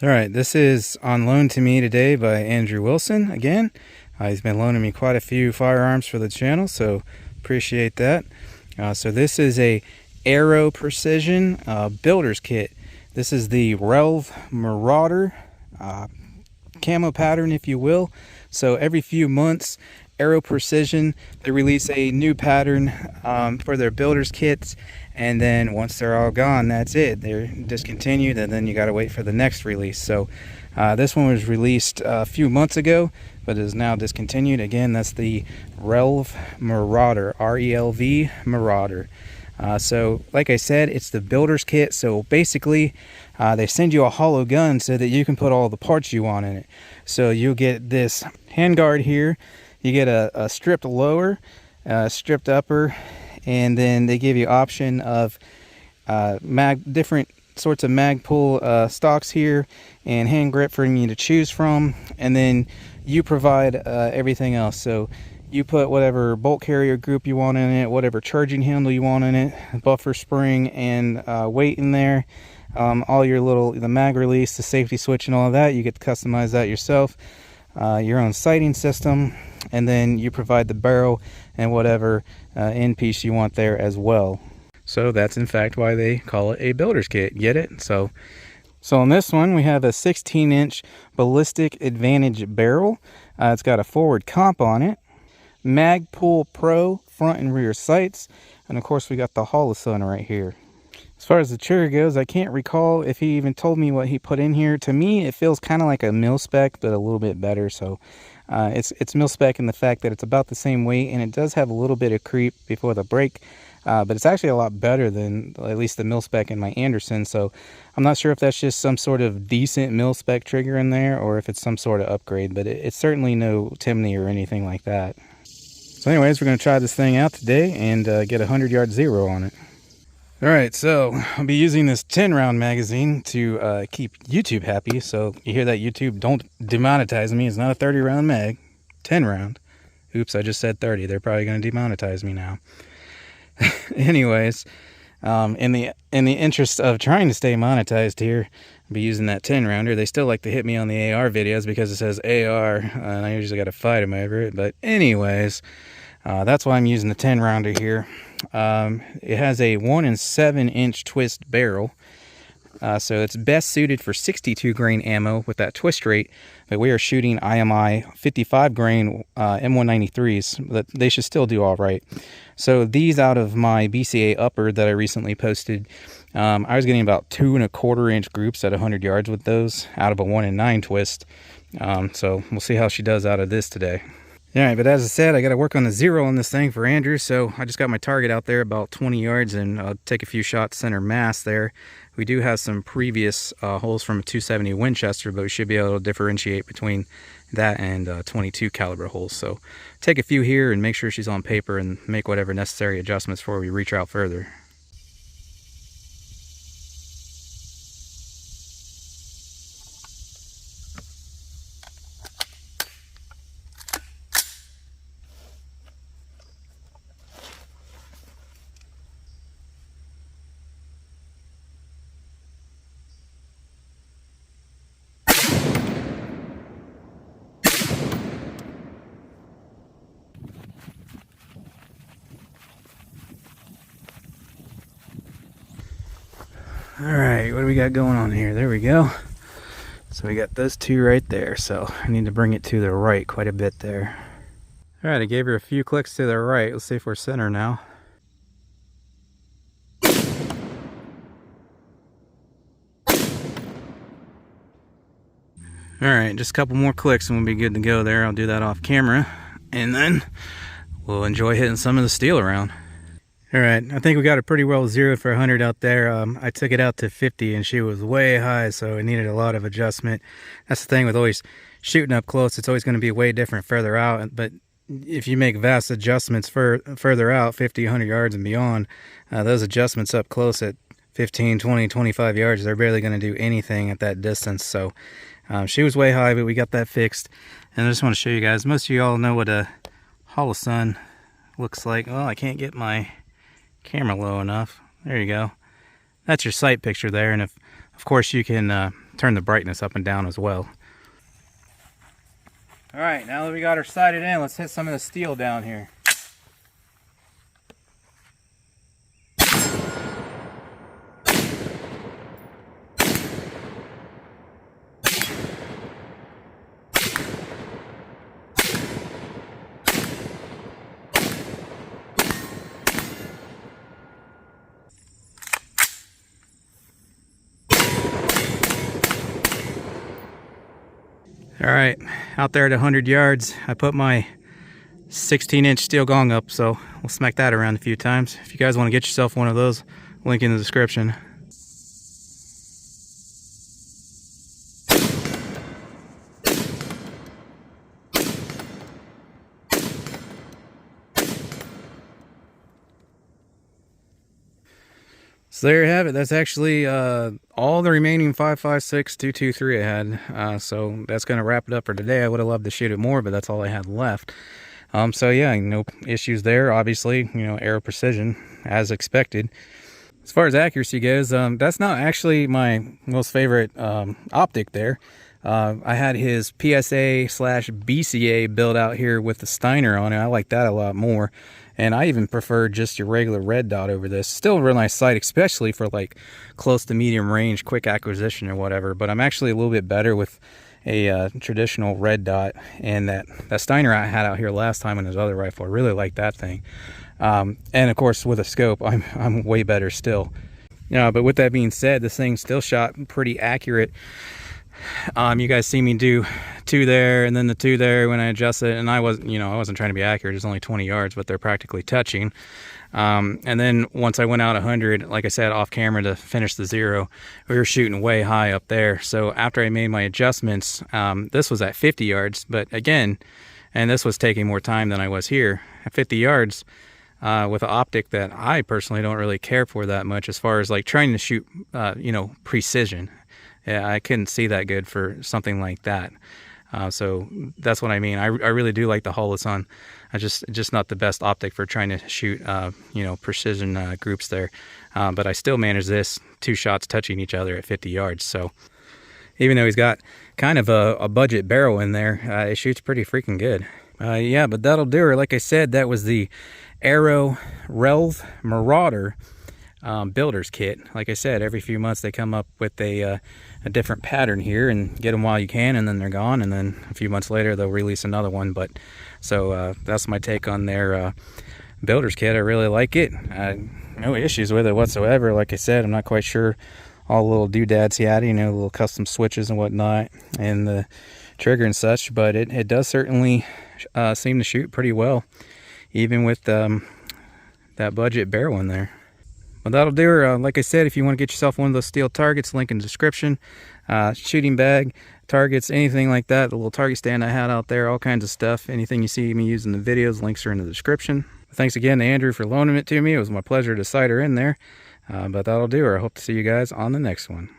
All right, this is on loan to me today by Andrew Wilson again. He's been loaning me quite a few firearms for the channel, so appreciate that. So this is a Aero Precision builder's kit. This is the Relv Marauder camo pattern, if you will. So every few months, Aero Precision, they release a new pattern for their builders kits, and then once they're all gone, that's it. They're discontinued, and then you got to wait for the next release. So this one was released a few months ago, but is now discontinued. Again, that's the Relv Marauder, R-E-L-V Marauder. So like I said, it's the builder's kit. So basically they send you a hollow gun so that you can put all the parts you want in it. So you'll get this handguard here, you get a stripped lower, stripped upper, and then they give you option of different sorts of mag pull stocks here and hand grip for you to choose from, and then you provide everything else. So you put whatever bolt carrier group you want in it, whatever charging handle you want in it, buffer spring and weight in there, all your the mag release, the safety switch and all of that, you get to customize that yourself, your own sighting system, and then you provide the barrel and whatever end piece you want there as well. So that's in fact why they call it a builder's kit. Get it? So on this one we have a 16-inch ballistic advantage barrel. It's got a forward comp on it, Magpul Pro front and rear sights, and of course we got the holosun right here. As far as the trigger goes, I can't recall if he even told me what he put in here. To me, it feels kind of like a mil spec, but a little bit better. So it's mil spec in the fact that it's about the same weight, and it does have a little bit of creep before the break, but it's actually a lot better than at least the mil spec in my Anderson. So I'm not sure if that's just some sort of decent mil spec trigger in there, or if it's some sort of upgrade, but it's certainly no Timney or anything like that. So anyways, we're going to try this thing out today and get a 100-yard zero on it. Alright, so I'll be using this 10-round magazine to keep YouTube happy. So you hear that, YouTube? Don't demonetize me. It's not a 30-round mag. 10-round. Oops, I just said 30. They're probably going to demonetize me now. Anyways, in the interest of trying to stay monetized here, I'll be using that 10-rounder. They still like to hit me on the AR videos because it says AR, and I usually got to fight them over it. But anyways, that's why I'm using the 10-rounder here. It has a 1 7-inch twist barrel, so it's best suited for 62 grain ammo with that twist rate, but we are shooting IMI 55 grain M193s, but they should still do all right. So these out of my BCA upper that I recently posted, I was getting about 2 1/4 inch groups at 100 yards with those out of a 1 9 twist. So we'll see how she does out of this today. Alright, but as I said, I got to work on the zero on this thing for Andrew, so I just got my target out there about 20 yards, and I'll take a few shots center mass there. We do have some previous holes from a 270 Winchester, but we should be able to differentiate between that and 22 caliber holes. So take a few here and make sure she's on paper and make whatever necessary adjustments before we reach out further. Alright, what do we got going on here? There we go. So we got those two right there, so I need to bring it to the right quite a bit there. Alright, I gave her a few clicks to the right. Let's see if we're center now. Alright, just a couple more clicks and we'll be good to go there. I'll do that off camera, and then we'll enjoy hitting some of the steel around. Alright, I think we got it pretty well zeroed for 100 out there. I took it out to 50 and she was way high, so it needed a lot of adjustment. That's the thing with always shooting up close. It's always going to be way different further out, but if you make vast adjustments further out, 50, 100 yards and beyond, those adjustments up close at 15, 20, 25 yards, they're barely going to do anything at that distance. So she was way high, but we got that fixed. And I just want to show you guys, most of you all know what a holosun looks like. Well, I can't get my camera low enough. There you go. That's your sight picture there. And if, of course, you can turn the brightness up and down as well. All right, now that we got her sighted in, let's hit some of the steel down here. All right, out there at 100 yards, I put my 16-inch steel gong up, so we'll smack that around a few times. If you guys want to get yourself one of those, link in the description. So there you have it. That's actually all the remaining 5.56 223 I had. So that's going to wrap it up for today. I would have loved to shoot it more, but that's all I had left. So yeah, no issues there. Obviously, you know, Aero precision as expected. As far as accuracy goes, that's not actually my most favorite optic there. I had his PSA/BCA build out here with the Steiner on it. I like that a lot more. And I even prefer just your regular red dot over this. Still a real nice sight, especially for like close to medium range, quick acquisition or whatever. But I'm actually a little bit better with a traditional red dot. And that Steiner I had out here last time in his other rifle, I really like that thing. And of course with a scope, I'm way better still. But with that being said, this thing still shot pretty accurate. You guys see me do 2 there and then the 2 there when I adjust it, and I wasn't trying to be accurate. It's only 20 yards, but they're practically touching. And then once I went out 100, like I said, off camera to finish the 0, we were shooting way high up there. So after I made my adjustments, this was at 50 yards, but again, and this was taking more time than I was here at 50 yards. With an optic that I personally don't really care for that much, as far as like trying to shoot, precision. Yeah, I couldn't see that good for something like that. So that's what I mean. I really do like the Holosun. Just not the best optic for trying to shoot, precision groups there. But I still managed this 2 shots touching each other at 50 yards. So even though he's got kind of a budget barrel in there, it shoots pretty freaking good. Yeah, but that'll do her. Like I said, that was the Aero Relv Marauder builder's kit. Like I said, every few months they come up with a different pattern here, and get them while you can, and then they're gone, and then a few months later they'll release another one. But so that's my take on their builder's kit. I really like it. No issues with it whatsoever. Like I said, I'm not quite sure all the little doodads he had, little custom switches and whatnot, and the trigger and such, but it does certainly seem to shoot pretty well, even with that budget barrel in there. Well, that'll do her. Like I said, if you want to get yourself one of those steel targets, link in the description. Shooting bag, targets, anything like that. The little target stand I had out there, all kinds of stuff. Anything you see me use in the videos, links are in the description. Thanks again to Andrew for loaning it to me. It was my pleasure to sight her in there. But that'll do her. I hope to see you guys on the next one.